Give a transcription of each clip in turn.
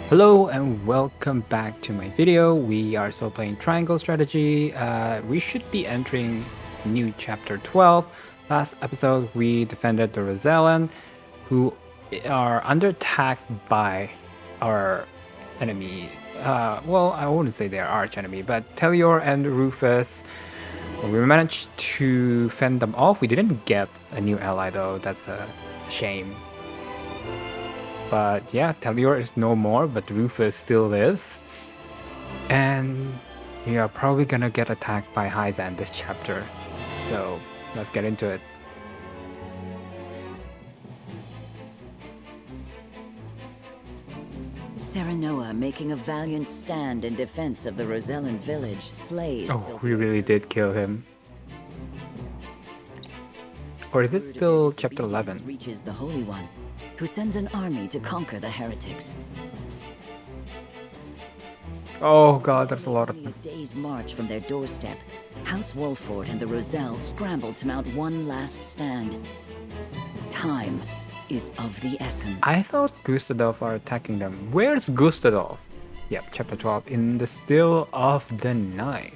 Hello and welcome back to my video. We are still playing Triangle Strategy. We should be entering new chapter 12. Last episode we defended the Rosellan, who are under attack by our enemy. Well, I wouldn't say they're arch enemy, but Telior and Rufus. We managed to fend them off. We didn't get a new ally though. That's a shame. But yeah, Telior is no more, but Rufus still is. And we are probably gonna get attacked by Hyzante this chapter. So let's get into it. Serenoa making a valiant stand in defense of the Rosellan village slays. Oh, we really did kill him. Or is it still chapter 11? Reaches the Holy One, who sends an army to conquer the heretics. Oh god, there's a lot of them. A day's march from their doorstep, House Wolford and the Roselle scramble to mount one last stand. Time is of the essence. I thought Gustadolf are attacking them. Where's Gustadolf? Yep, chapter 12. In the still of the night.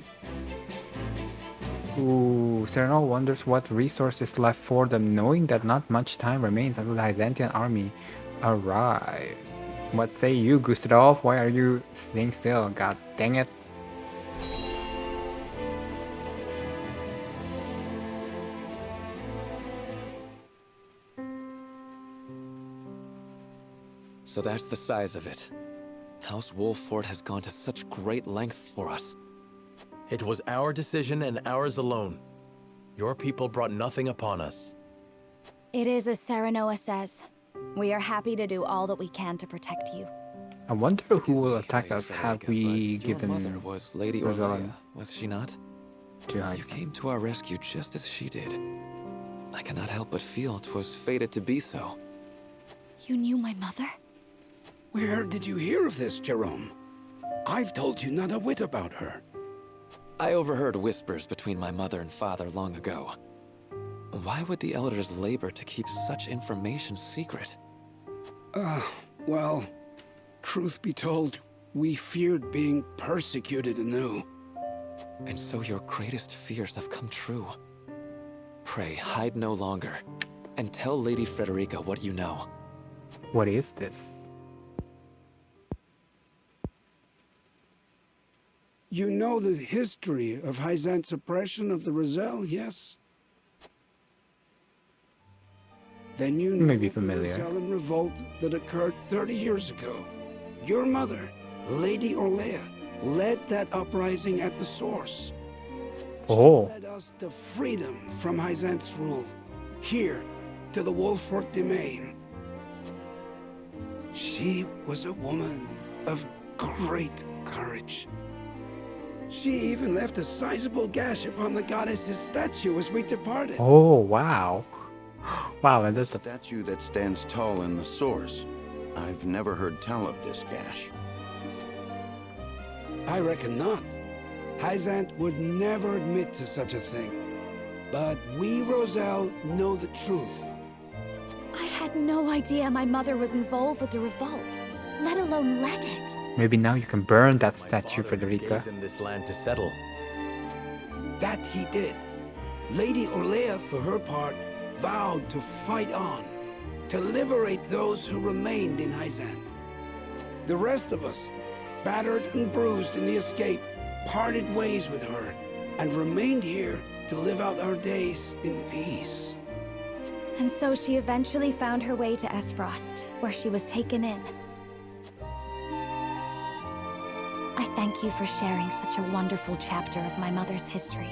Ooh, Sereno wonders what resource is left for them, knowing that not much time remains until the Hyzantean army arrives. What say you, Gustadolf? Why are you staying still? God dang it. So that's the size of it. House Wolford has gone to such great lengths for us. It was our decision and ours alone. Your people brought nothing upon us. It is as Serenoa says. We are happy to do all that we can to protect you. I wonder who will attack us. Have we given Your mother was Lady Rosellan Orleia, was she not? to You Hyzante? came to our rescue just as she did. I cannot help but feel 'twas fated to be so. You knew my mother? Where did you hear of this, Jerome? I've told you not a whit about her. I overheard whispers between my mother and father long ago. Why would the elders labor to keep such information secret? Well, truth be told, we feared being persecuted anew. And so your greatest fears have come true. Pray, hide no longer, and tell Lady Frederica what you know. What is this? You know the history of Hyzante's oppression of the Roselle, yes? Then you know Maybe of the familiar. Rosellan revolt that occurred 30 years ago. Your mother, Lady Orleia, led that uprising at the source. Oh. She led us to freedom from Hyzante's rule, here to the Wolford domain. She was a woman of great courage. She even left a sizable gash upon the goddess's statue as we departed. Oh, wow. Wow, and The that's a... statue that stands tall in the source. I've never heard tell of this gash. I reckon not. Hyzante would never admit to such a thing. But we, Roselle, know the truth. I had no idea my mother was involved with the revolt, let alone led it. Maybe now you can burn that My statue, father who Frederica. gave them this land to settle. That he did. Lady Orleia, for her part, vowed to fight on, to liberate those who remained in Hyzante. The rest of us, battered and bruised in the escape, parted ways with her, and remained here to live out our days in peace. And so she eventually found her way to Aesfrost, where she was taken in. I thank you for sharing such a wonderful chapter of my mother's history.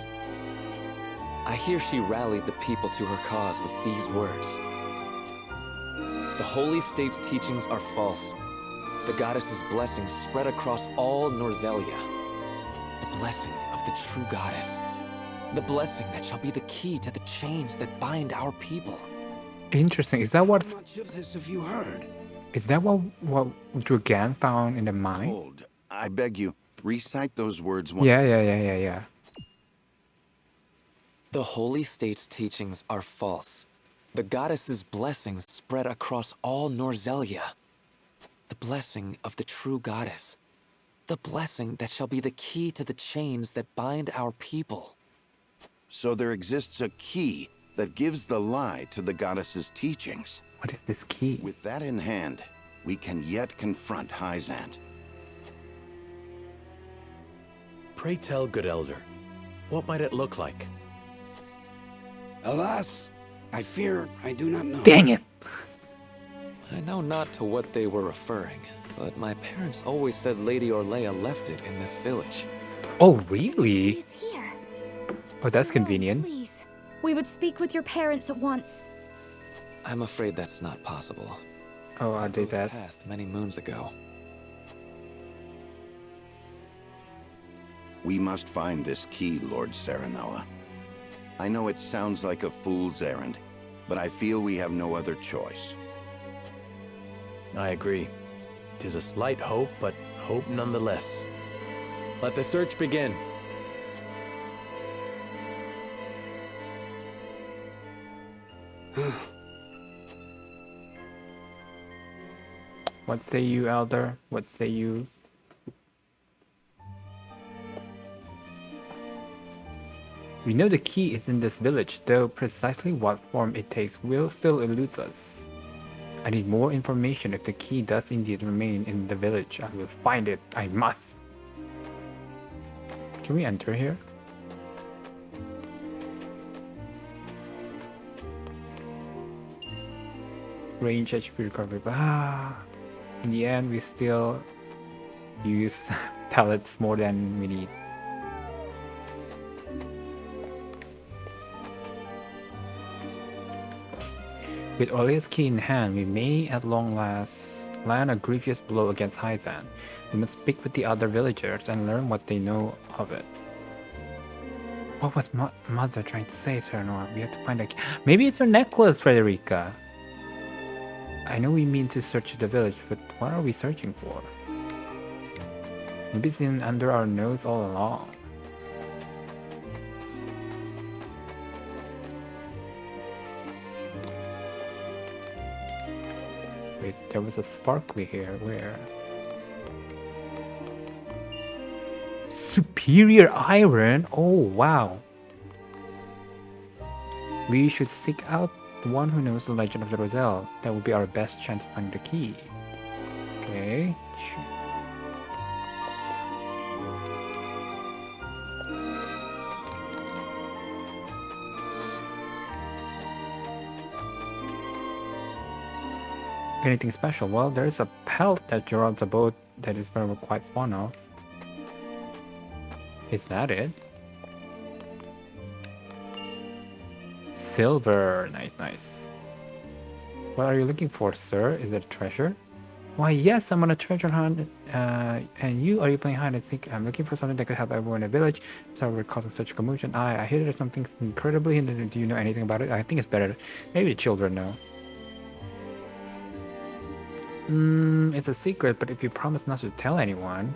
I hear she rallied the people to her cause with these words. The Holy State's teachings are false. The goddess's blessings spread across all Norzelia. The blessing of the true goddess. The blessing that shall be the key to the chains that bind our people. Interesting. Is that How what much of this have you heard? what Drugan found in the mine? Hold. I beg you, recite those words once. Yeah. The Holy State's teachings are false. The goddess's blessings spread across all Norzelia. The blessing of the true goddess. The blessing that shall be the key to the chains that bind our people. So there exists a key that gives the lie to the goddess's teachings. What is this key? With that in hand, we can yet confront Hyzante. Pray tell, good elder, what might it look like? Alas, I fear I do not know. Dang it! I know not to what they were referring, but my parents always said Lady Orlea left it in this village. Oh, really? He's here. Oh, that's Lord, convenient. Please. We would speak with your parents at once. I'm afraid that's not possible. Oh, I did Both that. passed many moons ago. We must find this key, Lord Serenoa. I know it sounds like a fool's errand, but I feel we have no other choice. I agree. 'Tis a slight hope, but hope nonetheless. Let the search begin. What say you, Elder? What say you? We know the key is in this village, though precisely what form it takes will still eludes us. I need more information. If the key does indeed remain in the village, I will find it. I must. Can we enter here? Range HP recovery. In the end, we still use pellets more than we need. With Orlea's key in hand, we may at long last land a grievous blow against Hyzante. We must speak with the other villagers and learn what they know of it. What was Mother trying to say, Serenor? We have to find a key. Maybe it's her necklace, Frederica. I know we mean to search the village, but what are we searching for? Maybe it's in under our nose all along. Wait, there was a sparkly here. Where? Superior iron? Oh, wow. We should seek out the one who knows the legend of the Roselle. That will be our best chance to find the key. Okay. Anything special? Well, there's a pelt that Gerard's abode that is very quite fond of. Is that it? Silver. Nice, nice. What are you looking for, sir? Is it a treasure? Why, yes, I'm on a treasure hunt. And you? Are you playing hide and seek? I'm looking for something that could help everyone in the village. Sorry we're causing such commotion. I hear there's something incredibly hidden. Do you know anything about it? I think it's better. Maybe the children know. It's a secret, but if you promise not to tell anyone.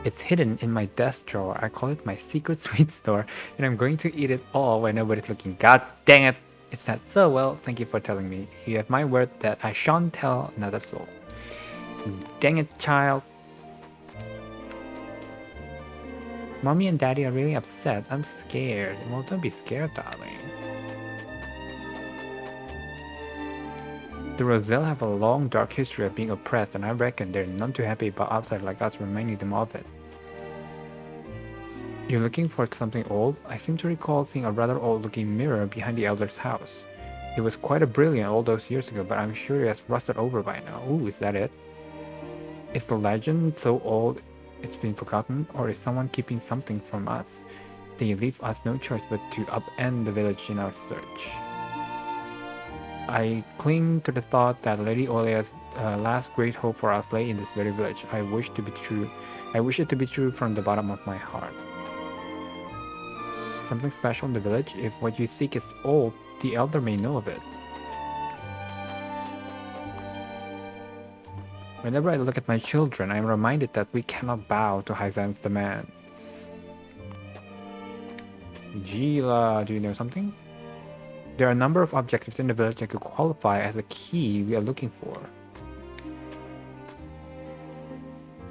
It's hidden in my desk drawer. I call it my secret sweet store, and I'm going to eat it all when nobody's looking. God dang it! Is that so? Well, thank you for telling me. You have my word that I shan't tell another soul. Dang it, child. Mommy and Daddy are really upset. I'm scared. Well, don't be scared, darling. The Roselle have a long, dark history of being oppressed, and I reckon they're none too happy about outsiders like us reminding them of it. You're looking for something old? I seem to recall seeing a rather old-looking mirror behind the elder's house. It was quite a brilliant all those years ago, but I'm sure it has rusted over by now. Ooh, is that it? Is the legend so old it's been forgotten, or is someone keeping something from us? They leave us no choice but to upend the village in our search. I cling to the thought that Lady Orlea's last great hope for us lay in this very village. I wish it to be true from the bottom of my heart. Something special in the village? If what you seek is old, the elder may know of it. Whenever I look at my children, I am reminded that we cannot bow to Hyzante's demands. Gila, do you know something? There are a number of objects within the village that could qualify as a key we are looking for.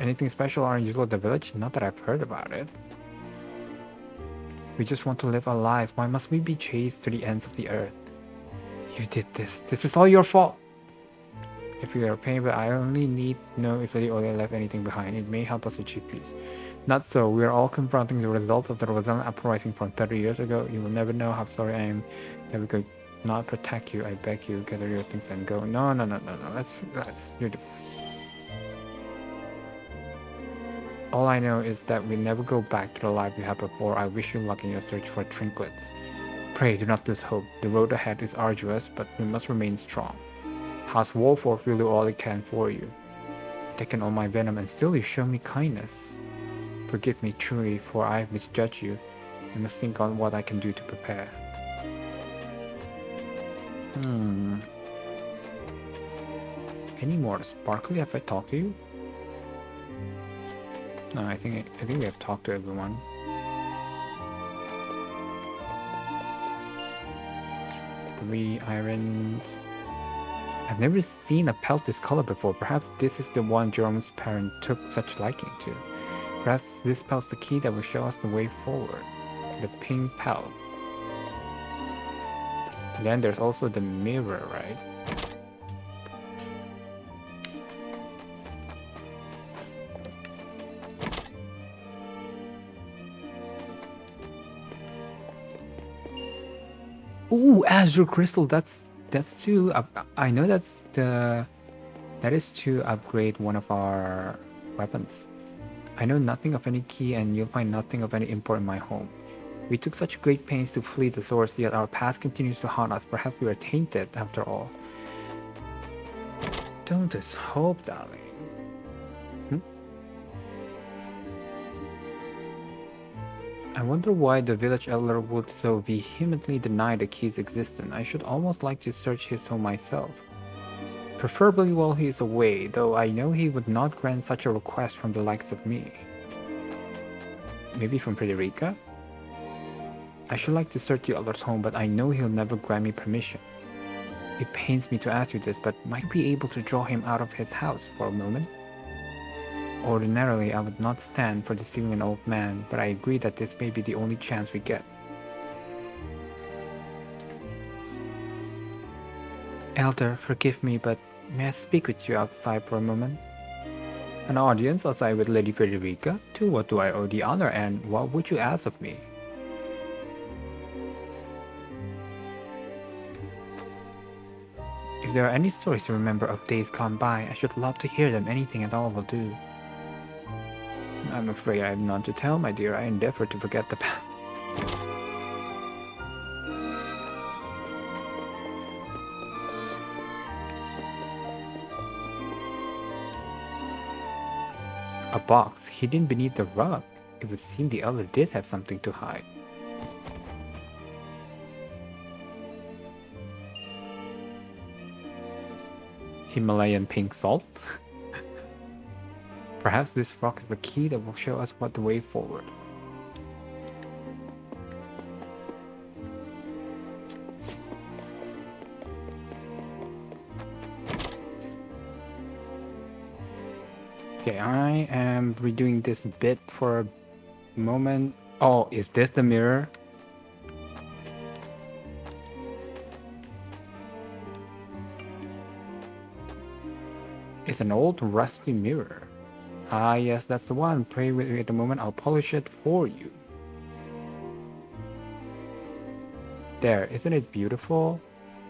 Anything special or unusual at the village? Not that I've heard about it. We just want to live our lives. Why must we be chased to the ends of the earth? You did this. This is all your fault. If you are paying, but I only need to know if Lady Olia left anything behind. It may help us achieve peace. Not so. We are all confronting the results of the Roselle uprising from 30 years ago. You will never know how sorry I am that we could not protect you. I beg you, gather your things and go. No. Let's do the... All I know is that we never go back to the life we had before. I wish you luck in your search for trinkets. Pray, do not lose hope. The road ahead is arduous, but we must remain strong. House Wolford will do all it can for you. Taken all my venom, and still you show me kindness. Forgive me truly, for I have misjudged you. I must think on what I can do to prepare. Any more sparkly? Have I talked to you? No, I think we have talked to everyone. Three irons. I've never seen a pelt this color before. Perhaps this is the one Jerome's parent took such liking to. Perhaps this pelt's the key that will show us the way forward. The pink pelt. Then there's also the mirror, right? Ooh, Azure Crystal. That's to I know that is to upgrade one of our weapons. I know nothing of any key, and you'll find nothing of any import in my home. We took such great pains to flee the source, yet our past continues to haunt us. Perhaps we are tainted after all. Don't just hope, darling. I wonder why the village elder would so vehemently deny the key's existence. I should almost like to search his home myself. Preferably while he is away, though I know he would not grant such a request from the likes of me. Maybe from Frederica? I should like to search the elder's home, but I know he'll never grant me permission. It pains me to ask you this, but might be able to draw him out of his house for a moment? Ordinarily, I would not stand for deceiving an old man, but I agree that this may be the only chance we get. Elder, forgive me, but may I speak with you outside for a moment? An audience outside with Lady Frederica? To what do I owe the honor, and what would you ask of me? If there are any stories you remember of days gone by, I should love to hear them. Anything at all will do. I'm afraid I have none to tell, my dear. I endeavor to forget the past. A box hidden beneath the rug. It would seem the elder did have something to hide. Himalayan pink salt? Perhaps this rock is the key that will show us what the way forward. Okay, I am redoing this bit for a moment. Oh, is this the mirror? It's an old rusty mirror. Ah, yes, that's the one. Pray with me at the moment. I'll polish it for you. There, isn't it beautiful?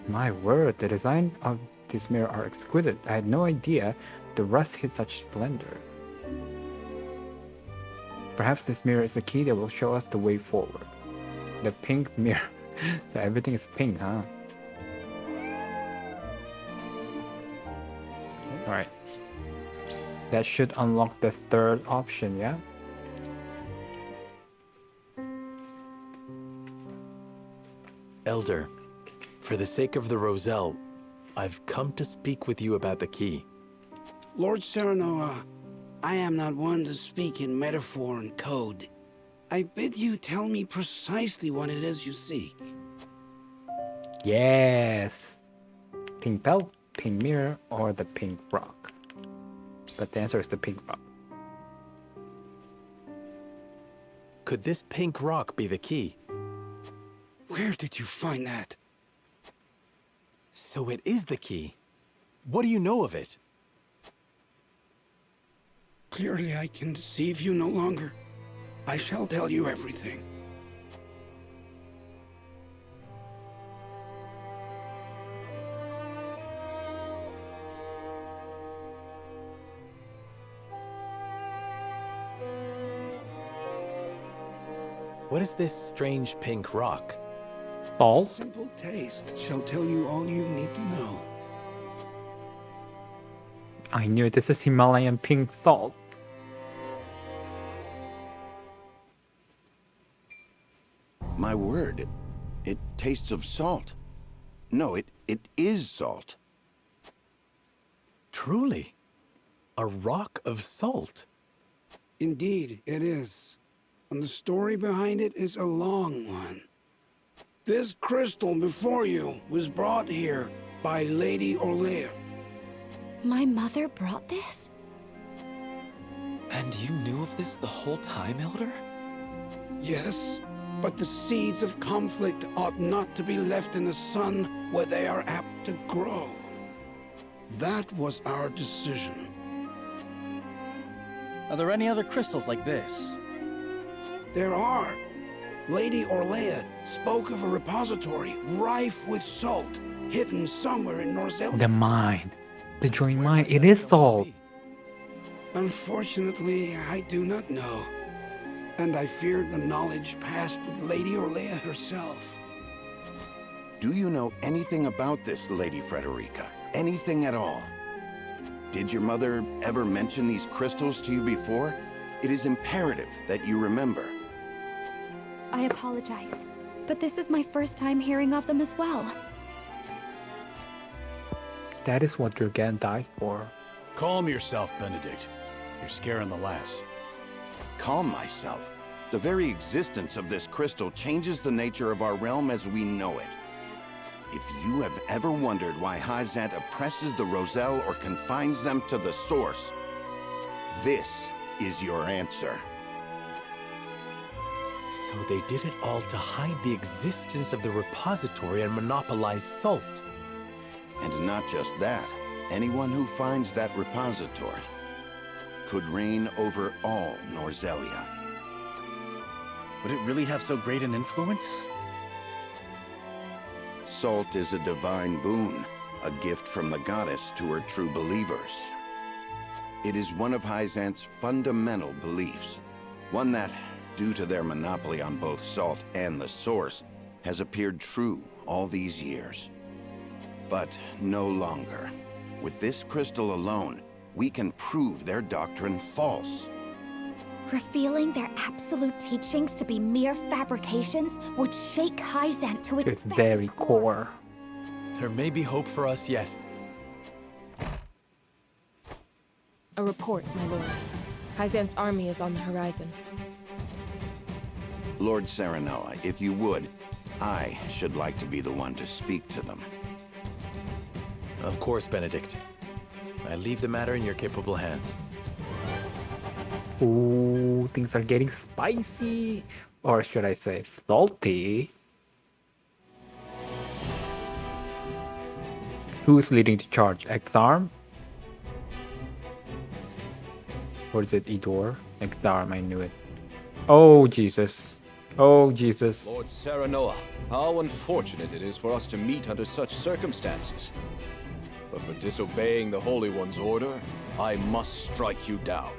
My word, the design of this mirror are exquisite. I had no idea the rust hid such splendor. Perhaps this mirror is the key that will show us the way forward. The pink mirror. So everything is pink, huh? Alright. That should unlock the third option, yeah? Elder, for the sake of the Roselle, I've come to speak with you about the key. Lord Serenoa, I am not one to speak in metaphor and code. I bid you tell me precisely what it is you seek. Yes! Pink belt, pink mirror, or the pink rock. But the answer is the pink rock. Could this pink rock be the key? Where did you find that? So it is the key. What do you know of it? Clearly I can deceive you no longer. I shall tell you everything. What is this strange pink rock? Salt? Simple taste shall tell you all you need to know. I knew this is Himalayan pink salt. My word, it tastes of salt. No, it is salt. Truly, a rock of salt. Indeed, it is. And the story behind it is a long one. This crystal before you was brought here by Lady Orlea. My mother brought this? And you knew of this the whole time, Elder? Yes, but the seeds of conflict ought not to be left in the sun where they are apt to grow. That was our decision. Are there any other crystals like this? There are. Lady Orlea spoke of a repository rife with salt, hidden somewhere in Norzelia. The mine. The joint mine. It is salt. Unfortunately, I do not know. And I fear the knowledge passed with Lady Orlea herself. Do you know anything about this, Lady Frederica? Anything at all? Did your mother ever mention these crystals to you before? It is imperative that you remember. I apologize, but this is my first time hearing of them as well. That is what Durgan died for. Calm yourself, Benedict. You're scaring the lass. Calm myself. The very existence of this crystal changes the nature of our realm as we know it. If you have ever wondered why Hyzante oppresses the Roselle or confines them to the source, this is your answer. So they did it all to hide the existence of the repository and monopolize salt. And not just that, anyone who finds that repository could reign over all Norzelia. Would it really have so great an influence? Salt is a divine boon, a gift from the goddess to her true believers. It is one of Hyzante's fundamental beliefs, one that, due to their monopoly on both salt and the source, has appeared true all these years. But no longer. With this crystal alone, we can prove their doctrine false. Revealing their absolute teachings to be mere fabrications would shake Hyzante to its Its very core. There may be hope for us yet. A report, my lord. Hyzante's army is on the horizon. Lord Serenoa, if you would, I should like to be the one to speak to them. Of course, Benedict. I leave the matter in your capable hands. Ooh, things are getting spicy. Or should I say salty? Who's leading the charge? Exarm? Or is it Idor? Exarm, I knew it. Oh, Jesus. Oh, Jesus. Lord Serenoa, how unfortunate it is for us to meet under such circumstances. But for disobeying the Holy One's order, I must strike you down.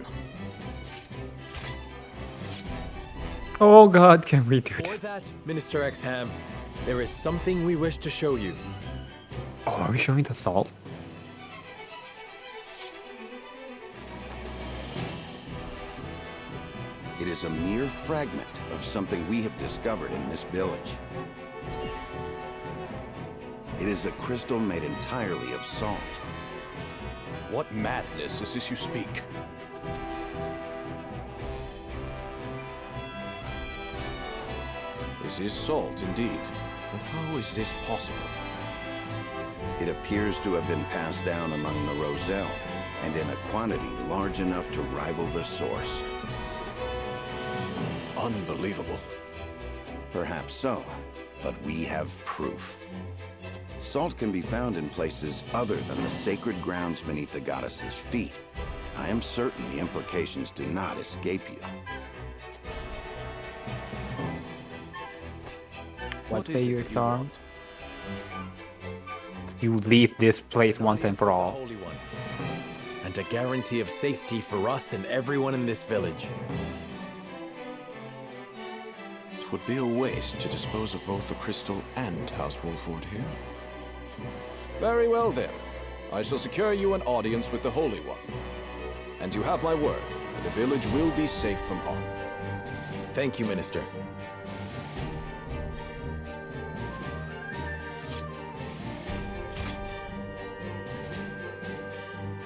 Oh God, can we do For that? that, Minister Exham, there is something we wish to show you. Oh, are we showing the salt? It is a mere fragment of something we have discovered in this village. It is a crystal made entirely of salt. What madness is this you speak? This is salt, indeed. But how is this possible? It appears to have been passed down among the Roselle, and in a quantity large enough to rival the source. Unbelievable. Perhaps so, but we have proof. Salt can be found in places other than the sacred grounds beneath the goddess's feet. I am certain the implications do not escape you. What say you, Exarm? You leave this place once and for all. Holy One. And a guarantee of safety for us and everyone in this village. It would be a waste to dispose of both the crystal and House Wolford here. Very well then. I shall secure you an audience with the Holy One. And you have my word, the village will be safe from harm. Thank you, Minister.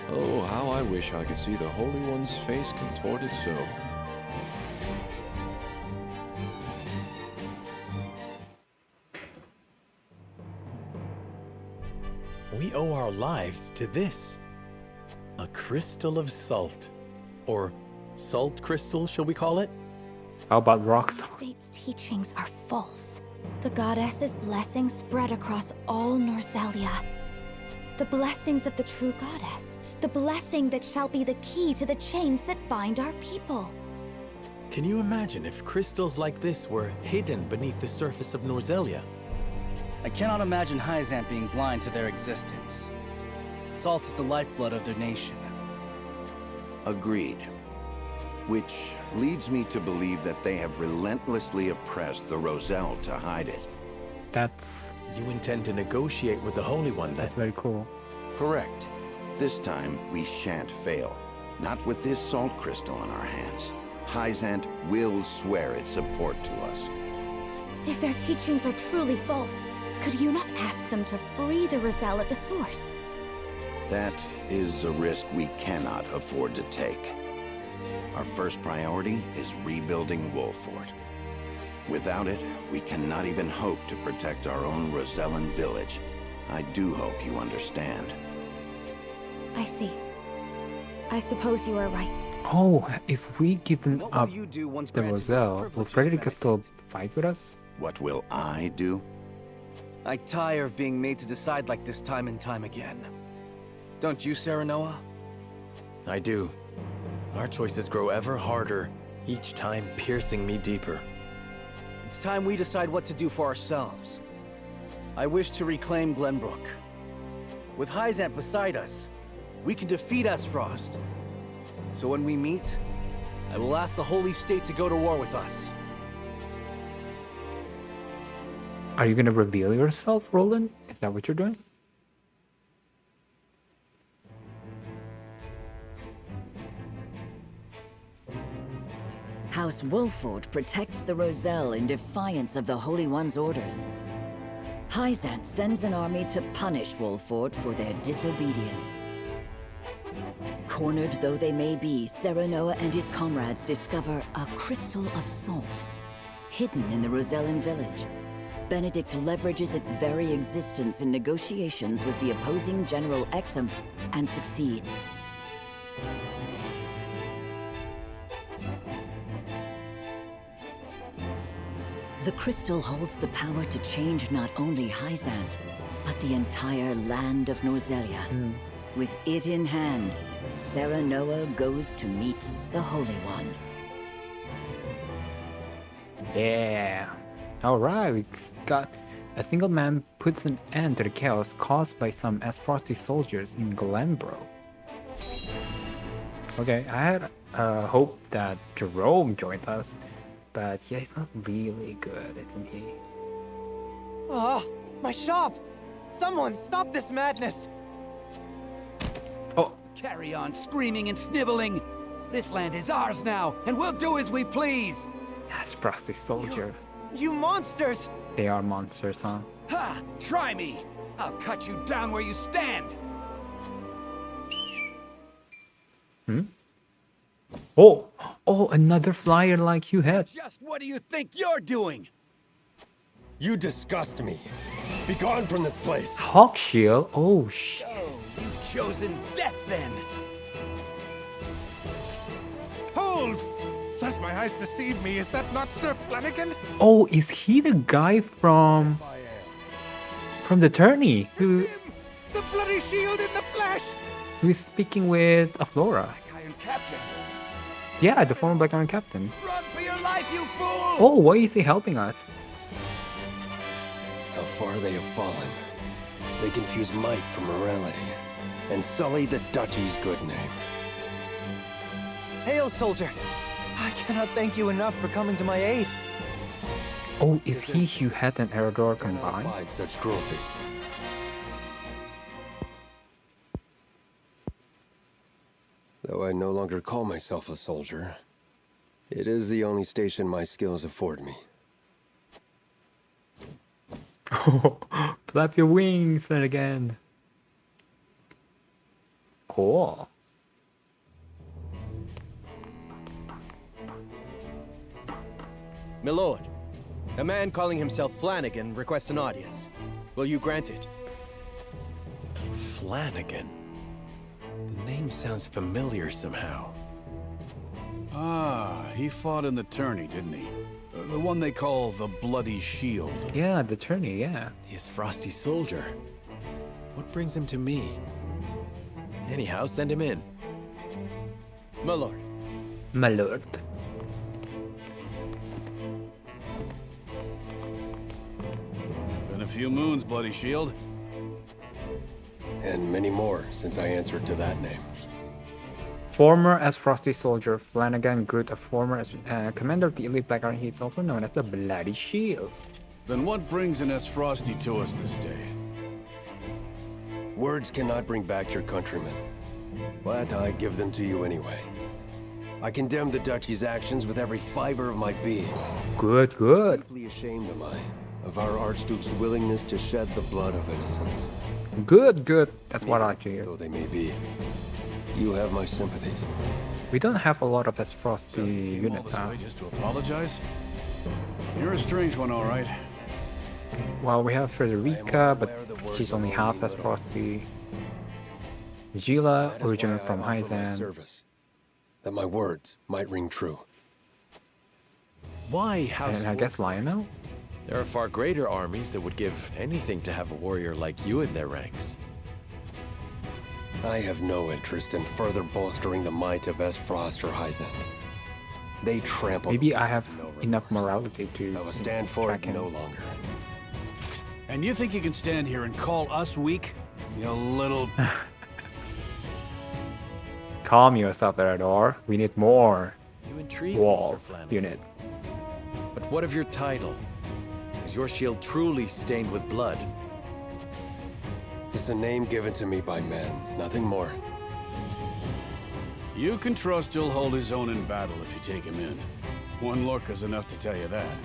Oh, how I wish I could see the Holy One's face contorted so. We owe our lives to this. A crystal of salt. Or salt crystal, shall we call it? How about rock? The state's teachings are false. The goddess's blessings spread across all Norzelia. The blessings of the true goddess. The blessing that shall be the key to the chains that bind our people. Can you imagine if crystals like this were hidden beneath the surface of Norzelia? I cannot imagine Hyzante being blind to their existence. Salt is the lifeblood of their nation. Agreed. Which leads me to believe that they have relentlessly oppressed the Roselle to hide it. That's You intend to negotiate with the Holy One, then? that's very cool. Correct. This time, we shan't fail. Not with this salt crystal in our hands. Hyzante will swear its support to us. If their teachings are truly false, could you not ask them to free the Roselle at the source? That is a risk we cannot afford to take. Our first priority is rebuilding Wolford. Without it, we cannot even hope to protect our own Rosellan village. I do hope you understand. I see. I suppose you are right. Oh, if we give them What up will you do once the granted Roselle, those will privileges Frederica still benefit? fight with us? What will I do? I tire of being made to decide like this time and time again. Don't you, Serenoa? I do. Our choices grow ever harder, each time piercing me deeper. It's time we decide what to do for ourselves. I wish to reclaim Glenbrook. With Hyzante beside us, we can defeat Aesfrost. So when we meet, I will ask the Holy State to go to war with us. Are you gonna reveal yourself, Roland? Is that what you're doing? House Wolford protects the Roselle in defiance of the Holy One's orders. Hyzante sends an army to punish Wolford for their disobedience. Cornered though they may be, Serenoa and his comrades discover a crystal of salt, hidden in the Rosellan village. Benedict leverages its very existence in negotiations with the opposing General Exum and succeeds. The crystal holds the power to change not only Hyzante, but the entire land of Norzelia. With it in hand, Serenoa goes to meet the Holy One. Yeah. Alright, we got a single man puts an end to the chaos caused by some Aesfrosti soldiers in Glenbrook. Okay, I had hope that Jerome joined us, but yeah, he's not really good, isn't he? Ah, my shop! Someone stop this madness! Oh, Carry on screaming and sniveling. This land is ours now, and we'll do as we please. Aesfrosti soldier. You monsters! They are monsters, huh? Ha! Try me! I'll cut you down where you stand. Oh, another flyer like you had. Just what do you think you're doing? You disgust me. Be gone from this place. Hawk shield. Oh shit. Oh, you've chosen death then. Hold! Unless my eyes deceive me, is that not Sir Flanagan? Oh, is he the guy from the tourney who The bloody shield in the flesh! who's speaking with Flora? Iron Captain, Yeah, the former Black Iron Captain. run for your life, you fool! Oh, why is he helping us? How far they have fallen. They confuse might for morality, and sully the duchy's good name. Hail, soldier! I cannot thank you enough for coming to my aid. Oh, is he Hugh Head and Erador combined? Abide such cruelty. Though I no longer call myself a soldier, it is the only station my skills afford me. Flap your wings, Flanagan. Cool. My lord, a man calling himself Flanagan requests an audience. Will you grant it? Flanagan. The name sounds familiar somehow. Ah, he fought in the tourney, didn't he? The one they call the Bloody Shield. Yeah, the tourney, yeah. He is Frosty Soldier. What brings him to me? Anyhow, send him in. My lord. My lord. Been a few moons, Bloody Shield. And many more since I answered to that name. Former Aesfrost soldier Flanagan Groot, a former commander of the elite Black Iron, he is also known as the Bloody Shield. Then what brings an Aesfrosti to us this day? Words cannot bring back your countrymen, but I give them to you anyway. I condemn the duchy's actions with every fiber of my being. Good, good. Deeply ashamed am I of our Archduke's willingness to shed the blood of innocents. Good, good. That's what I like to hear. Though they may be, you have my sympathies. We don't have a lot of Aesfrosti units, huh? Just to apologize? You're a strange one, all right. Well, we have Frederica, but she's only half Aesfrosti. Gila, originally from Hyzante. That my words might ring true. Why House And I guess Lionel? There are far greater armies that would give anything to have a warrior like you in their ranks. I have no interest in further bolstering the might of Aesfrost or Hyzante. They trample. Maybe I have enough morality to I will stand for it him. no longer. And you think you can stand here and call us weak? You little... Calm yourself, Erador. We need more You intrigue me, wall Sir Flanagan. unit. But what of your title? Is your shield truly stained with blood? It is a name given to me by men, nothing more. You can trust he'll hold his own in battle if you take him in. One look is enough to tell you that.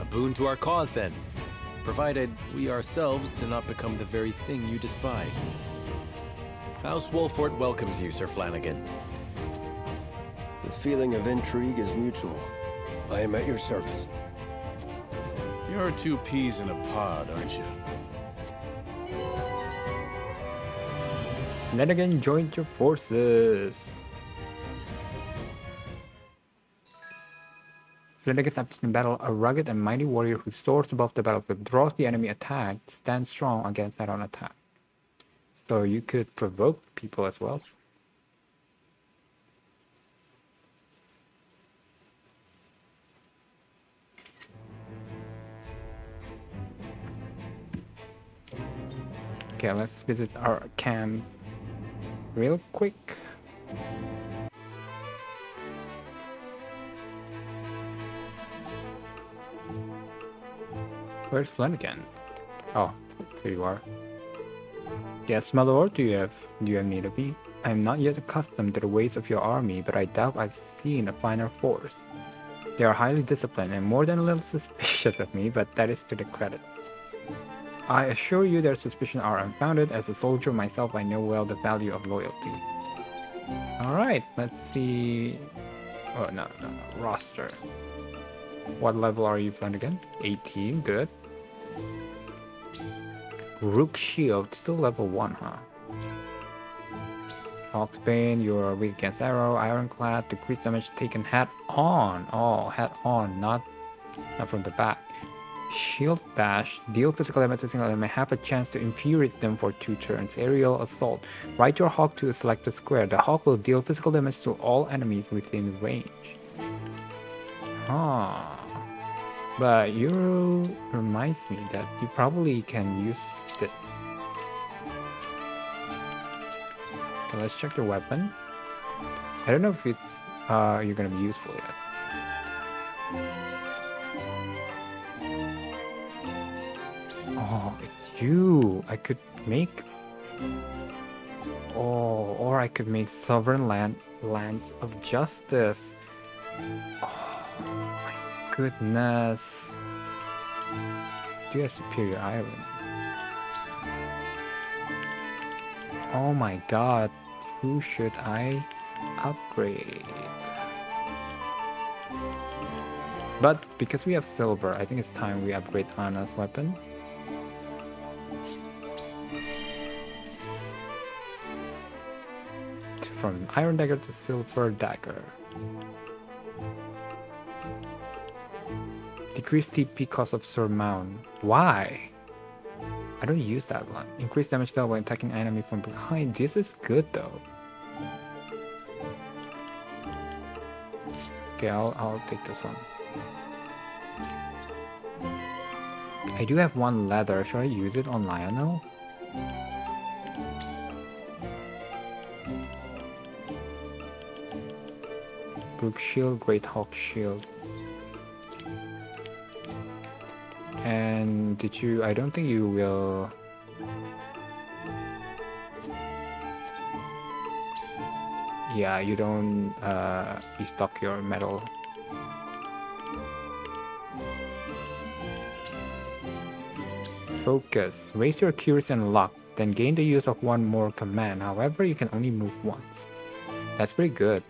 A boon to our cause, then. Provided we ourselves do not become the very thing you despise. House Wolfort welcomes you, Sir Flanagan. The feeling of intrigue is mutual. I am at your service. You're two peas in a pod, aren't you? Flanagan joined your forces. Flanagan's aptitude in battle, a rugged and mighty warrior who soars above the battlefield, draws the enemy attack, stands strong against that on attack. So you could provoke people as well. Okay, let's visit our camp real quick. Where's Flanagan? Oh, here you are. Yes, my lord, do you have need of me? I am not yet accustomed to the ways of your army, but I doubt I've seen a finer force. They are highly disciplined and more than a little suspicious of me, but that is to their credit. I assure you their suspicions are unfounded. As a soldier myself, I know well the value of loyalty. Alright, let's see... Oh, no. Roster. What level are you, Flanagan? 18, good. Rook Shield, still level 1, huh? Hawksbane, you're weak against arrow. Ironclad, decrease damage taken head on. Oh, head on, not from the back. Shield Bash, deal physical damage to a single enemy, have a chance to infuriate them for 2 turns. Aerial Assault, ride your hawk to a selected square. The hawk will deal physical damage to all enemies within range. Huh. But Euro reminds me that you probably can use this. Okay, let's check your weapon. I don't know if it's you're gonna be useful yet. Oh, it's you. I could make. Oh, or I could make Sovereign Lands of Justice. Oh my goodness. Do you have superior iron? Oh my god. Who should I upgrade? But because we have silver, I think it's time we upgrade Anna's weapon. From iron dagger to silver dagger. Decrease TP cost of surmount. Why? I don't use that one. Increase damage dealt when attacking enemy from behind. This is good though. Okay, I'll take this one. I do have 1 leather. Should I use it on Lionel? Brook Shield, Great Hawk Shield. And did you... I don't think you will... Yeah, you don't restock your metal. Focus. Raise your accuracy and luck, then gain the use of 1 more command. However, you can only move once. That's pretty good.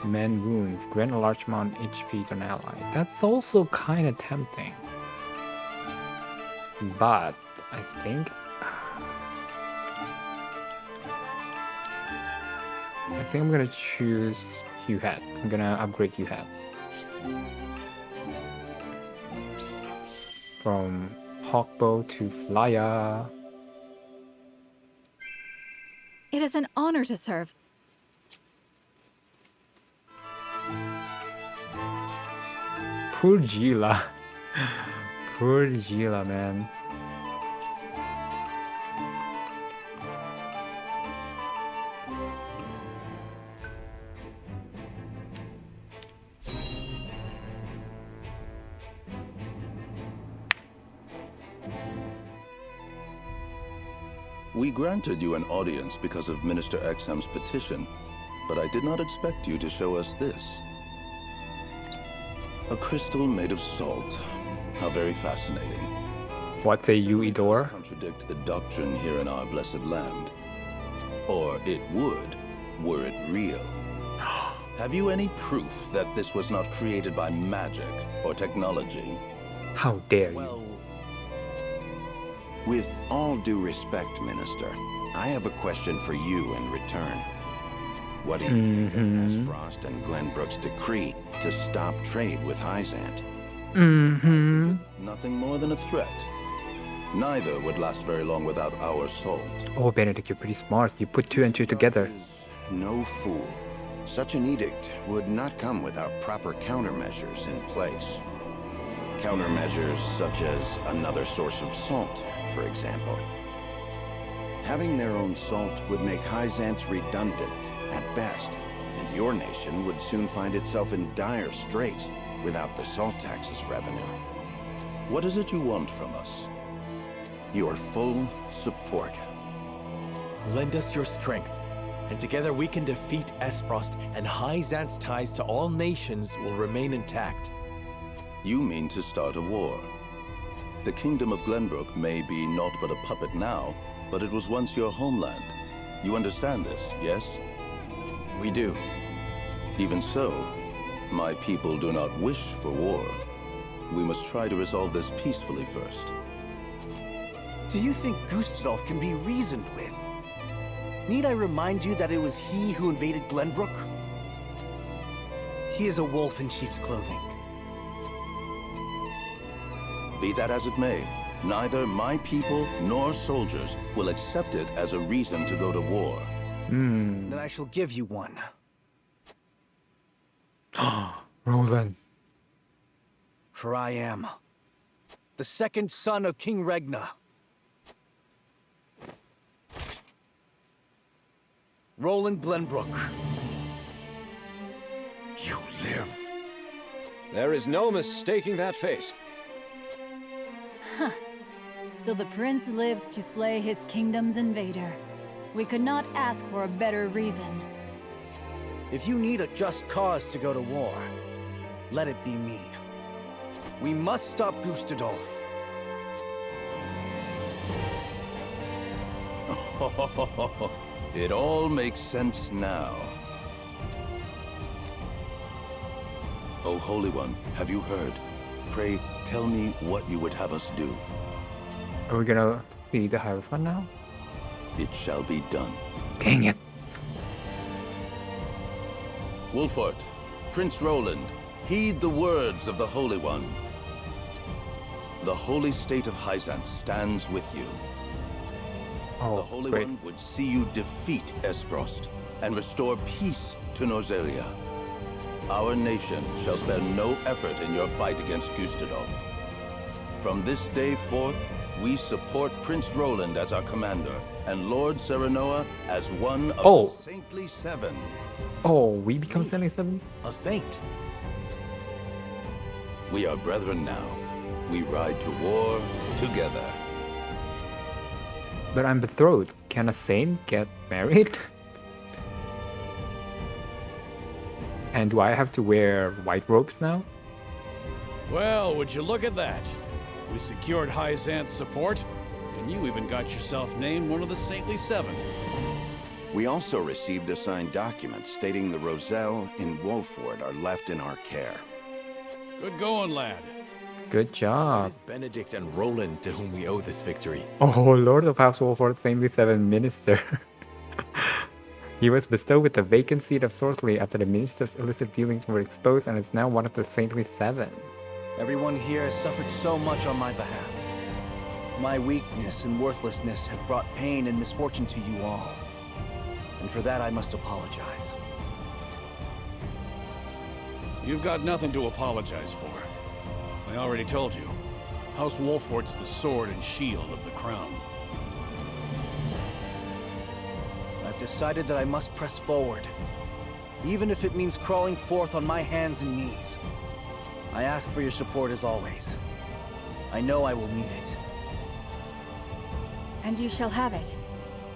Mend wounds. Grant a large amount of HP to an ally. That's also kind of tempting. But I think I'm gonna choose Hugh Hat. I'm gonna upgrade Hugh Hat. From Hawkbow to Flyer. It is an honor to serve. Poor Gila. Poor Gila, man. We granted you an audience because of Minister Exham's petition, but I did not expect you to show us this. A crystal made of salt. How very fascinating. What say you, Idor? Contradict the doctrine here in our blessed land. Or it would, were it real. Have you any proof that this was not created by magic or technology? How dare you? With all due respect, Minister, I have a question for you in return. What do you think of Aesfrost and Glenbrook's decree to stop trade with Hyzante? Nothing more than a threat. Neither would last very long without our salt. Oh, Benedict, you're pretty smart. You put 2 and 2 together. No fool. Such an edict would not come without proper countermeasures in place. Countermeasures such as another source of salt, for example. Having their own salt would make Hyzante redundant at best, and your nation would soon find itself in dire straits without the salt tax's revenue. What is it you want from us? Your full support. Lend us your strength, and together we can defeat Aesfrost, and Hyzante's ties to all nations will remain intact. You mean to start a war? The kingdom of Glenbrook may be naught but a puppet now, but it was once your homeland. You understand this, yes? We do. Even so, my people do not wish for war. We must try to resolve this peacefully first. Do you think Gustadolf can be reasoned with? Need I remind you that it was he who invaded Glenbrook? He is a wolf in sheep's clothing. Be that as it may, neither my people nor soldiers will accept it as a reason to go to war. Then I shall give you one. Roland. For I am the second son of King Regna. Roland Glenbrook. You live. There is no mistaking that face. Huh. So the prince lives to slay his kingdom's invader. We could not ask for a better reason. If you need a just cause to go to war, let it be me. We must stop Gustadolf. It all makes sense now. O Holy One, have you heard? Pray, tell me what you would have us do. Are we gonna be the Hierophant now? It shall be done. Dang it. Wolfort, Prince Roland, heed the words of the Holy One. The holy state of Hyzante stands with you. Oh, the Holy great. One would see you defeat Aesfrost and restore peace to Norzelia. Our nation shall spare no effort in your fight against Gustadolf. From this day forth, we support Prince Roland as our commander and Lord Serenoa as one of the Saintly Seven. Oh, we become Saintly Seven? A saint. We are brethren now. We ride to war together. But I'm betrothed. Can a saint get married? And do I have to wear white robes now? Well, would you look at that? We secured Hyzante's support, and you even got yourself named one of the Saintly Seven. We also received a signed document stating the Roselle in Wolford are left in our care. Good going, lad. Good job. It is Benedict and Roland to whom we owe this victory. Oh, Lord of House Wolford, Saintly Seven Minister. He was bestowed with the vacant seat of sorcery after the minister's illicit dealings were exposed and is now one of the Saintly Seven. Everyone here has suffered so much on my behalf. My weakness and worthlessness have brought pain and misfortune to you all. And for that I must apologize. You've got nothing to apologize for. I already told you. House Wolfort's the sword and shield of the crown. I've decided that I must press forward, even if it means crawling forth on my hands and knees. I ask for your support as always. I know I will need it. And you shall have it.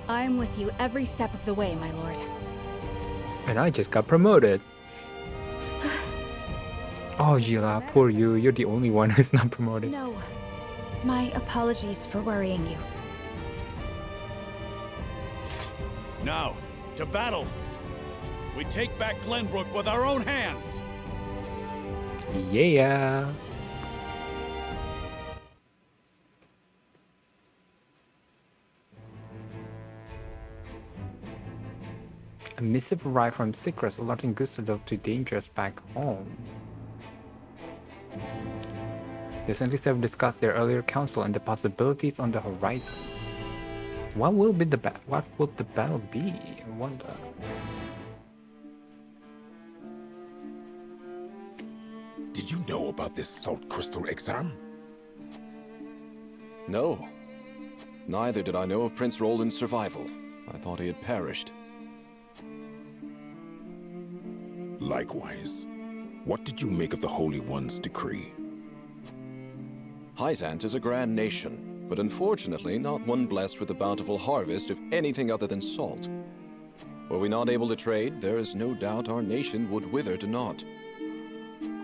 I am with you every step of the way, my lord. And I just got promoted. Oh, Gila, poor you. You're the only one who's not promoted. No. My apologies for worrying you. Now, to battle! We take back Glenbrook with our own hands! Yeah. A missive arrived from Sicrus alerting Gustadolf to dangers back home. The Saintly Seven discussed their earlier council and the possibilities on the horizon. What will the battle be? I wonder. Did you know about this salt crystal exam? No. Neither did I know of Prince Roland's survival. I thought he had perished. Likewise. What did you make of the Holy One's decree? Hyzante is a grand nation, but unfortunately not one blessed with a bountiful harvest of anything other than salt. Were we not able to trade, there is no doubt our nation would wither to naught.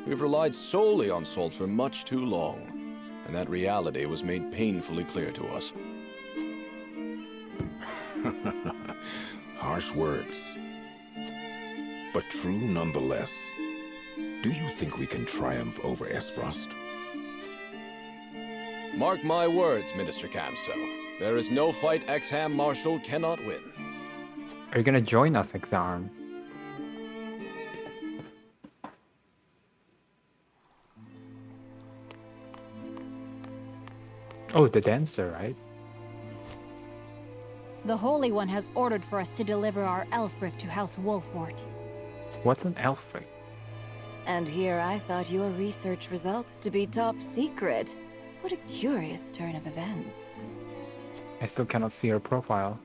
We've relied solely on salt for much too long, and that reality was made painfully clear to us. Harsh words, but true nonetheless. Do you think we can triumph over Aesfrost? Mark my words, Minister Camso. There is no fight Exham Marshal cannot win. Are you gonna join us, Exarm? Oh, the dancer, right? The Holy One has ordered for us to deliver our Elfric to House Wolfort. What's an Elfric? And here I thought your research results to be top secret. What a curious turn of events. I still cannot see her profile.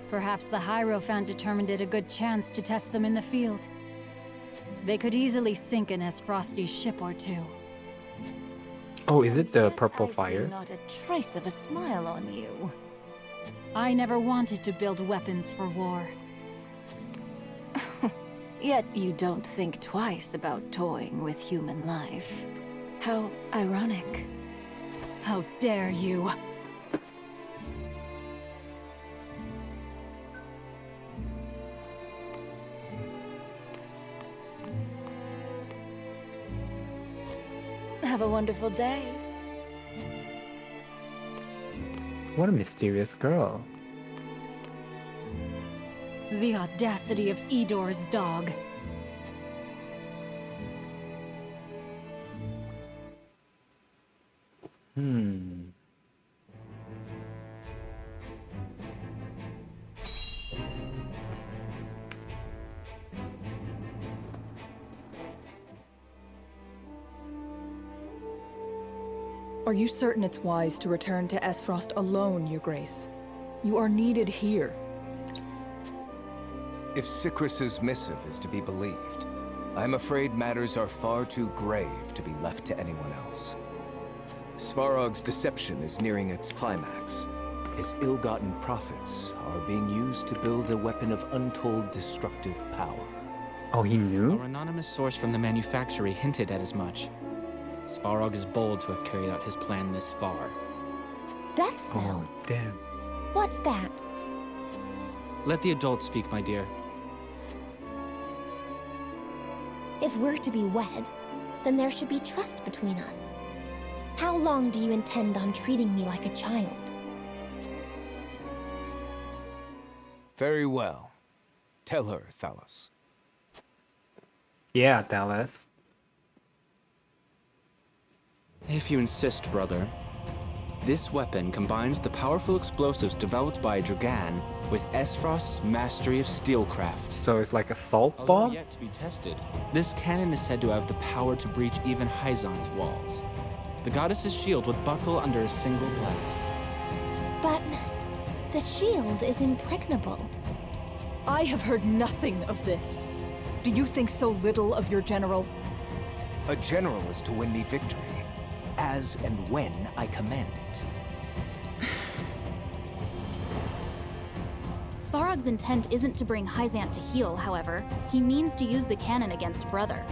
Perhaps the Hierophant determined it a good chance to test them in the field. They could easily sink an Aesfrosti ship or two. Oh, is it the purple I see fire? not a trace of a smile on you. I never wanted to build weapons for war. Yet you don't think twice about toying with human life. How ironic. How dare you! Have a wonderful day. What a mysterious girl. The audacity of Edor's dog. Are you certain it's wise to return to Aesfrost alone, Your Grace? You are needed here. If Sycris's missive is to be believed, I'm afraid matters are far too grave to be left to anyone else. Svarog's deception is nearing its climax. His ill-gotten profits are being used to build a weapon of untold destructive power. Oh, he knew? Our anonymous source from the manufactory hinted at as much. Svarog is bold to have carried out his plan this far. Death smell? Oh, damn. What's that? Let the adults speak, my dear. If we're to be wed, then there should be trust between us. How long do you intend on treating me like a child? Very well. Tell her, Thalos. Yeah, Dallas. If you insist, brother. This weapon combines the powerful explosives developed by Dragan with Aesfrost's mastery of steelcraft. So it's like a salt Although bomb? yet to be tested, this cannon is said to have the power to breach even Hyzante's walls. The goddess's shield would buckle under a single blast. But the shield is impregnable. I have heard nothing of this. Do you think so little of your general? A general is to win me victory, as and when I command it. Svarog's intent isn't to bring Hyzante to heel, however. He means to use the cannon against Brother.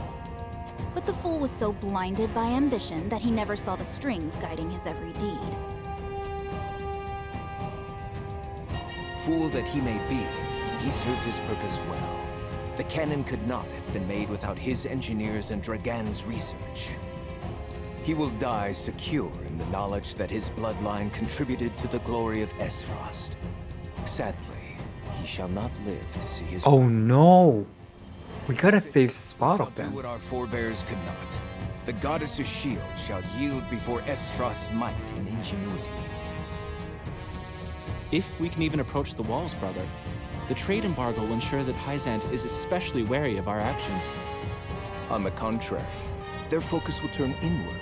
But the fool was so blinded by ambition that he never saw the strings guiding his every deed. Fool that he may be, he served his purpose well. The cannon could not have been made without his engineers and Dragan's research. He will die secure in the knowledge that his bloodline contributed to the glory of Aesfrost. Sadly, he shall not live to see his... Oh no! We gotta save Svarog do then. what our forebears could not. The goddess's shield shall yield before Aesfrost's might and ingenuity. If we can even approach the walls, brother, the trade embargo will ensure that Hyzante is especially wary of our actions. On the contrary, their focus will turn inward.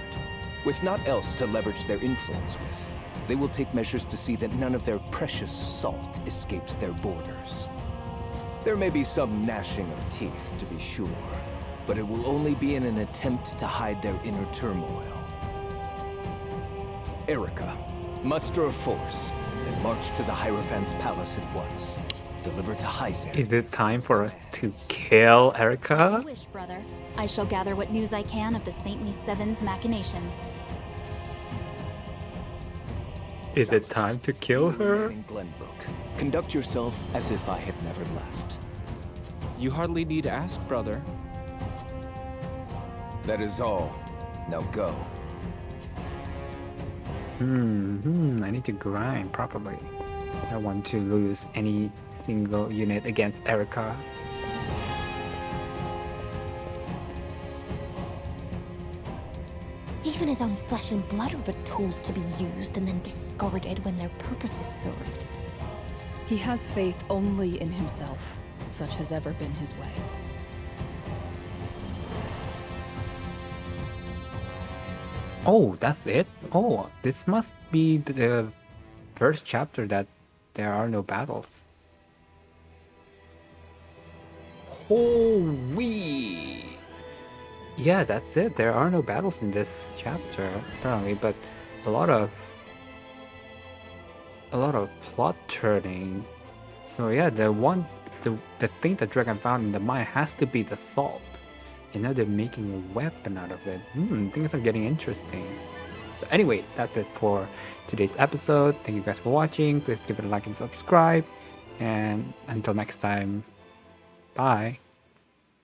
With naught else to leverage their influence with, they will take measures to see that none of their precious salt escapes their borders. There may be some gnashing of teeth, to be sure, but it will only be in an attempt to hide their inner turmoil. Erica, muster a force and march to the Hierophant's palace at once. Deliver to Hyzante. Is it time for us to kill As Erica? you wish, brother. I shall gather what news I can of the Saintly Seven's machinations. Is it time to kill her? In Glenbrook, conduct yourself as if I had never left. You hardly need to ask, brother. That is all. Now go. I need to grind properly. I don't want to lose any single unit against Erica. Even his own flesh and blood are but tools to be used and then discarded when their purpose is served. He has faith only in himself. Such has ever been his way. Oh, that's it? Oh, this must be the first chapter that there are no battles. Holy! Yeah, that's it. There are no battles in this chapter, apparently, but a lot of plot turning. So yeah, the thing that Dragon found in the mine has to be the salt. And now they're making a weapon out of it. Things are getting interesting. So anyway, that's it for today's episode. Thank you guys for watching. Please give it a like and subscribe. And until next time, bye.